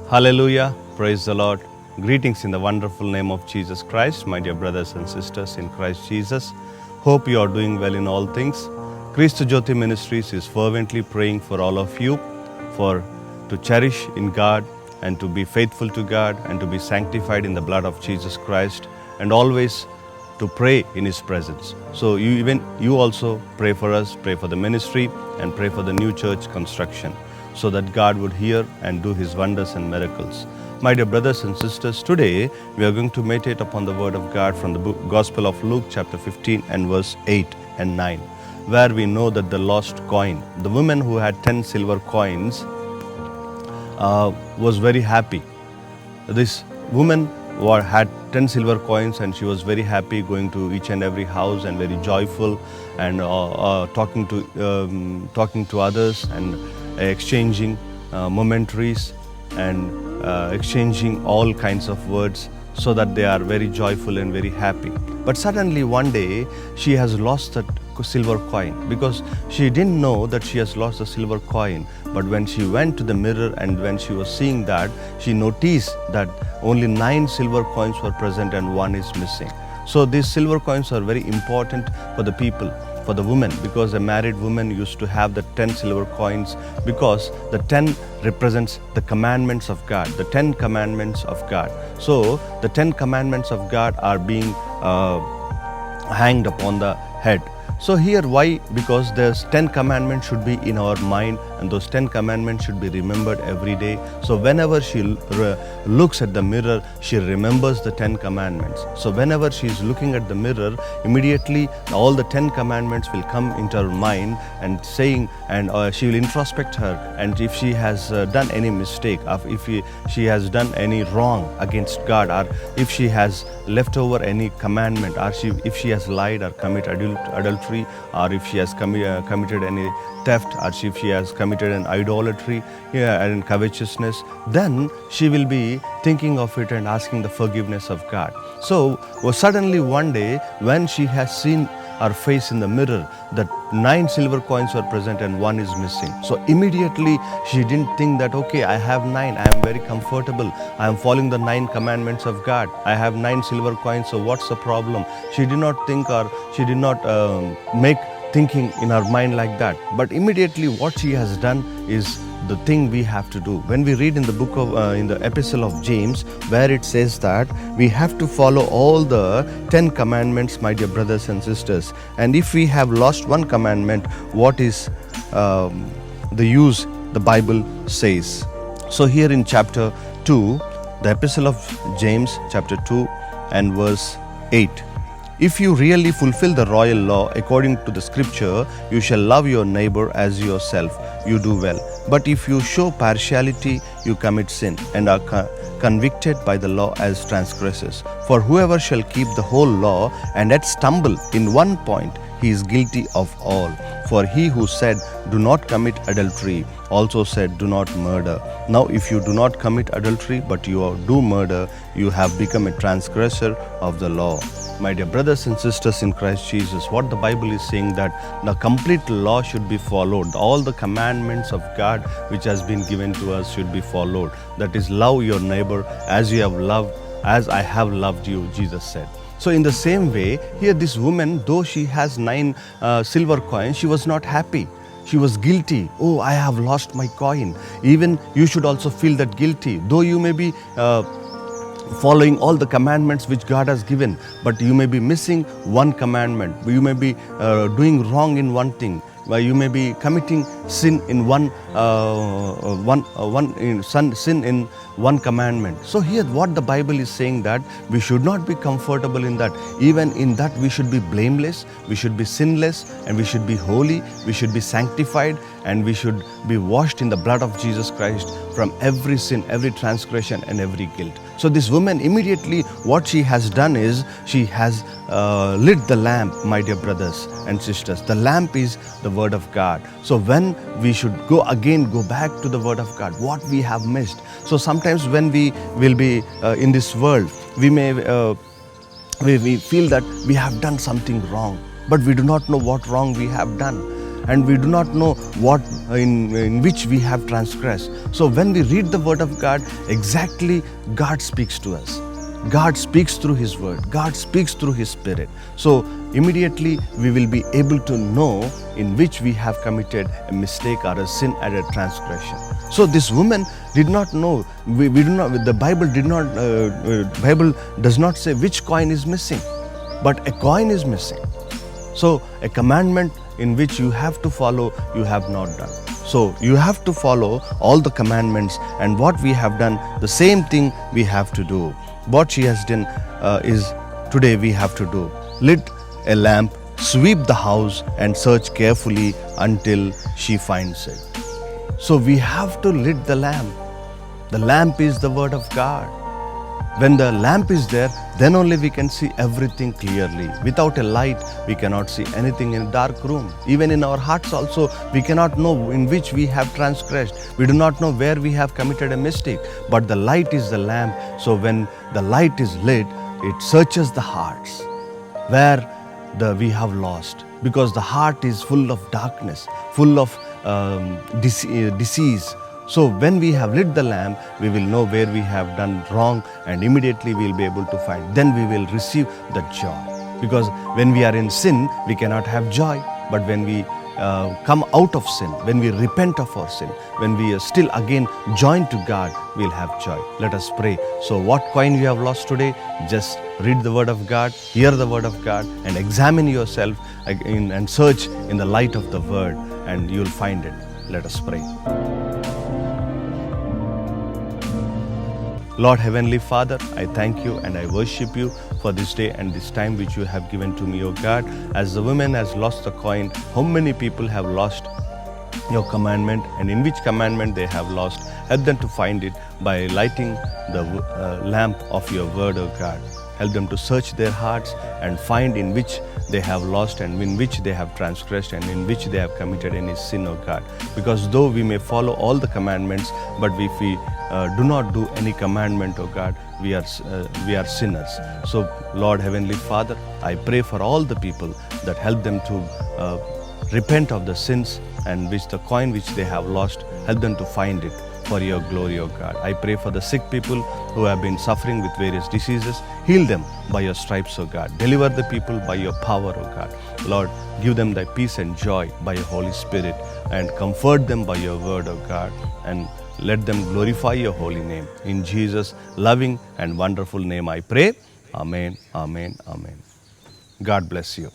Hallelujah. Praise the Lord. Greetings in the wonderful name of Jesus Christ, my dear brothers and sisters in Christ Jesus. Hope you are doing well in all things. Christ Jyoti Ministries is fervently praying for all of you for to cherish in God and to be faithful to God and to be sanctified in the blood of Jesus Christ and always to pray in His presence. So you also pray for us, pray for the ministry and pray for the new church construction, so that God would hear and do His wonders and miracles. My dear brothers and sisters, today we are going to meditate upon the Word of God from the Gospel of Luke chapter 15 and verse 8 and 9, where we know that the lost coin, the woman who had 10 silver coins was very happy. This woman had 10 silver coins and she was very happy, going to each and every house and very joyful and talking to others and exchanging momentaries and exchanging all kinds of words, so that they are very joyful and very happy. But suddenly one day she has lost that silver coin, because she didn't know that she has lost the silver coin. But when she went to the mirror and when she was seeing that, she noticed that only 9 silver coins were present and 1 is missing. So these silver coins are very important for the people, for the woman, because a married woman used to have the 10 silver coins, because the 10 represents the commandments of God, the 10 commandments of God. So the 10 commandments of God are being hanged upon the head. So here why? Because there's 10 commandments should be in our mind, and those 10 commandments should be remembered every day. So whenever she looks at the mirror, she remembers the 10 commandments. So whenever she is looking at the mirror, immediately all the 10 commandments will come into her mind and saying, and she will introspect her. And if she has done any mistake, if she has done any wrong against God, or if she has left over any commandment, or if she has lied or committed adultery, or if she has committed any theft, or if she has committed an idolatry and covetousness, then she will be thinking of it and asking the forgiveness of God. So suddenly one day, when she has seen her face in the mirror, that 9 silver coins were present and 1 is missing. So immediately she didn't think that, okay, I have 9, I am very comfortable, I am following the 9 commandments of God, I have 9 silver coins, so what's the problem? She did not think, or she did not make thinking in her mind like that. But immediately what she has done is the thing we have to do. When we read in the book of in the epistle of James, where it says that we have to follow all the 10 commandments, my dear brothers and sisters. And if we have lost one commandment, what is the use? The Bible says. So here in chapter 2, the epistle of James chapter 2 and verse 8. If you really fulfill the royal law according to the scripture, you shall love your neighbor as yourself, you do well. But if you show partiality, you commit sin and are convicted by the law as transgressors. For whoever shall keep the whole law and yet stumble in one point, he is guilty of all. For he who said, do not commit adultery, also said, do not murder. Now if you do not commit adultery, but you do murder, you have become a transgressor of the law. My dear brothers and sisters in Christ Jesus, what the Bible is saying, that the complete law should be followed. All the commandments of God which has been given to us should be followed. That is, love your neighbor as I have loved you, Jesus said. So in the same way, here this woman, though she has 9 silver coins, she was not happy. She was guilty. Oh, I have lost my coin. Even you should also feel that guilty. Though you may be following all the commandments which God has given, but you may be missing one commandment. You may be doing wrong in one thing. You may be committing sin in sin in one commandment. So here what the Bible is saying, that we should not be comfortable in that. Even in that we should be blameless, we should be sinless, and we should be holy, we should be sanctified, and we should be washed in the blood of Jesus Christ from every sin, every transgression and every guilt. So this woman, immediately what she has done is, she has lit the lamp, my dear brothers and sisters. The lamp is the Word of God. So when we should go back to the Word of God, what we have missed. So sometimes when we will be in this world, we may we feel that we have done something wrong, but we do not know what wrong we have done. and we do not know what in which we have transgressed. So when we read the word of God, exactly God speaks to us. God speaks through His word. God speaks through His Spirit. So immediately we will be able to know in which we have committed a mistake or a sin or a transgression. So this woman did not know. We do not. The Bible did not. Bible does not say which coin is missing, but a coin is missing. So a commandment in which you have to follow, you have not done. So you have to follow all the commandments, and what we have done, the same thing we have to do. What she has done is today we have to do. Lit a lamp, sweep the house, and search carefully until she finds it. So we have to lit the lamp. The lamp is the word of God. When the lamp is there, then only we can see everything clearly. Without a light, we cannot see anything in a dark room. Even in our hearts also, we cannot know in which we have transgressed. We do not know where we have committed a mistake. But the light is the lamp. So when the light is lit, it searches the hearts where we have lost. Because the heart is full of darkness, full of disease. So when we have lit the lamp, we will know where we have done wrong, and immediately we will be able to find. Then we will receive the joy. Because when we are in sin, we cannot have joy. But when we come out of sin, when we repent of our sin, when we are still again joined to God, we will have joy. Let us pray. So what coin you have lost today? Just read the word of God, hear the word of God, and examine yourself and search in the light of the word, and you will find it. Let us pray. Lord Heavenly Father, I thank you and I worship you for this day and this time which you have given to me, O God. As the woman has lost the coin, how many people have lost your commandment, and in which commandment they have lost? Help them to find it by lighting the lamp of your word, O God. Help them to search their hearts and find in which they have lost, and in which they have transgressed, and in which they have committed any sin, O God. Because though we may follow all the commandments, but if we do not do any commandment, O God, we are sinners. So Lord Heavenly Father, I pray for all the people that help them to repent of the sins, and which the coin which they have lost, help them to find it for your glory, O God. I pray for the sick people who have been suffering with various diseases. Heal them by your stripes, O God. Deliver the people by your power, O God. Lord, give them thy peace and joy by your Holy Spirit, and comfort them by your word, O God, and let them glorify your holy name. In Jesus' loving and wonderful name I pray. Amen, amen, amen. God bless you.